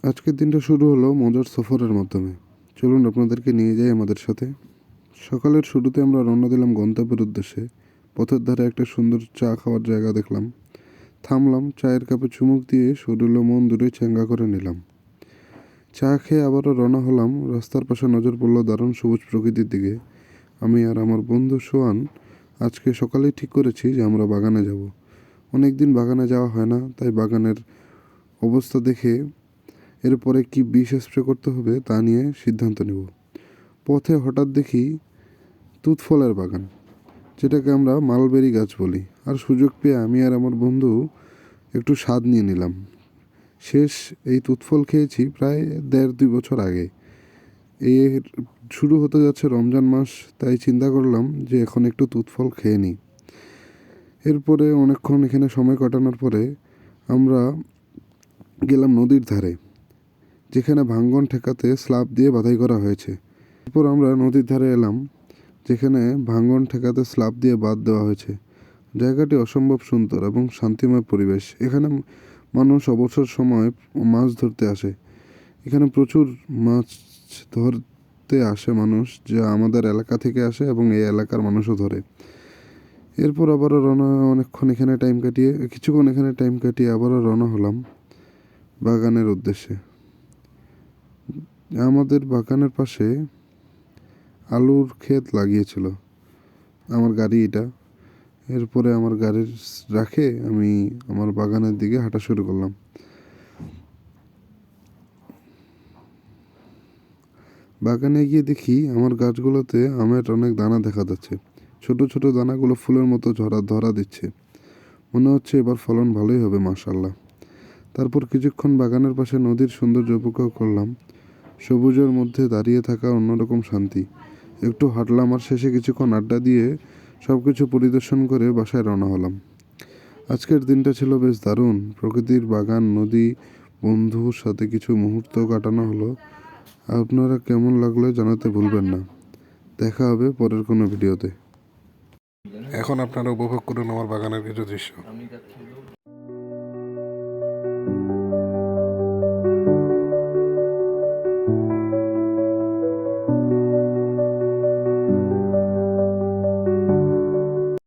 আজকের দিনটা শুরু হলো মজার সফরের মাধ্যমে। চলুন আপনাদেরকে নিয়ে যাই আমাদের সাথে। সকালের শুরুতে আমরা রওনা দিলাম গন্তব্যের উদ্দেশ্যে। পথের ধারে একটা সুন্দর চা খাওয়ার জায়গা দেখলাম, থামলাম, চায়ের কাপে চুমুক দিয়ে শরীর ও মন দুটোই চাঙ্গা করে নিলাম। চা খেয়ে আবারও রওনা হলাম। রাস্তার পাশে নজর পড়ল দারুণ সবুজ প্রকৃতির দিকে। আমি আর আমার বন্ধু সোয়ান আজকে সকালেই ঠিক করেছি যে আমরা বাগানে যাব। অনেক দিন বাগানে যাওয়া হয় না, তাই বাগানের অবস্থা দেখে এরপরে কি বিষ স্প্রে করতে হবে তা নিয়ে সিদ্ধান্ত নেব। পথে হঠাৎ দেখি তুত ফলের বাগান, যেটাকে আমরা মালবেরি গাছ বলি। আর সুযোগ পেয়ে আমি আর আমার বন্ধু একটু স্বাদ নিয়ে নিলাম। শেষ এই তুতফল খেয়েছি প্রায় 1.5-2 বছর আগে। এর শুরু হতে যাচ্ছে রমজান মাস, তাই চিন্তা করলাম যে এখন একটু তুতফল খেয়ে নিই। এরপরে অনেকক্ষণ এখানে সময় কাটানোর পরে আমরা গেলাম নদীর ধারে, যেখানে ভাঙ্গন ঠেকাতে স্ল্যাব দিয়ে বাধাই করা হয়েছে। এরপর আমরা নদীর ধারে এলাম, যেখানে ভাঙ্গন ঠেকাতে স্ল্যাব দিয়ে বাঁধ দেওয়া হয়েছে। জায়গাটি অসম্ভব সুন্দর এবং শান্তিময় পরিবেশ। এখানে মানুষ অবসর সময় মাছ ধরতে আসে। এখানে প্রচুর মাছ ধরতে আসে মানুষ, যা আমাদের এলাকা থেকে আসে এবং এই এলাকার মানুষও ধরে। এরপর আবারও কিছুক্ষণ এখানে টাইম কাটিয়ে আবারও রওনা হলাম বাগানের উদ্দেশ্যে। আমাদের বাগানের পাশে আলুর ক্ষেত লাগিয়েছিল আমার গাড়ি এটা। এরপরে আমার গাড়ির রাখে আমি আমার বাগানের দিকে হাঁটা শুরু করলাম। বাগানে গিয়ে দেখি আমার গাছগুলোতে আমের অনেক দানা দেখা যাচ্ছে। ছোট ছোট দানাগুলো ফুলের মতো ধরা দিচ্ছে। মনে হচ্ছে এবার ফলন ভালোই হবে, মাশাআল্লাহ। তারপর কিছুক্ষণ বাগানের পাশে নদীর সৌন্দর্য উপভোগ করলাম। সবুজের মধ্যে দাঁড়িয়ে থাকা অন্যরকম শান্তি। একটু হাঁটলাম আর শেষে কিছুক্ষণ আড্ডা দিয়ে সব কিছু পরিদর্শন করে বাসায় রওনা হলাম। আজকের দিনটা ছিল বেশ দারুণ। প্রকৃতির বাগান, নদী, বন্ধুর সাথে কিছু মুহূর্ত কাটানো হলো। আপনারা কেমন লাগলো জানাতে ভুলবেন না। দেখা হবে পরের কোনো ভিডিওতে। এখন আপনারা উপভোগ করুন আমার বাগানের কিছু দৃশ্য।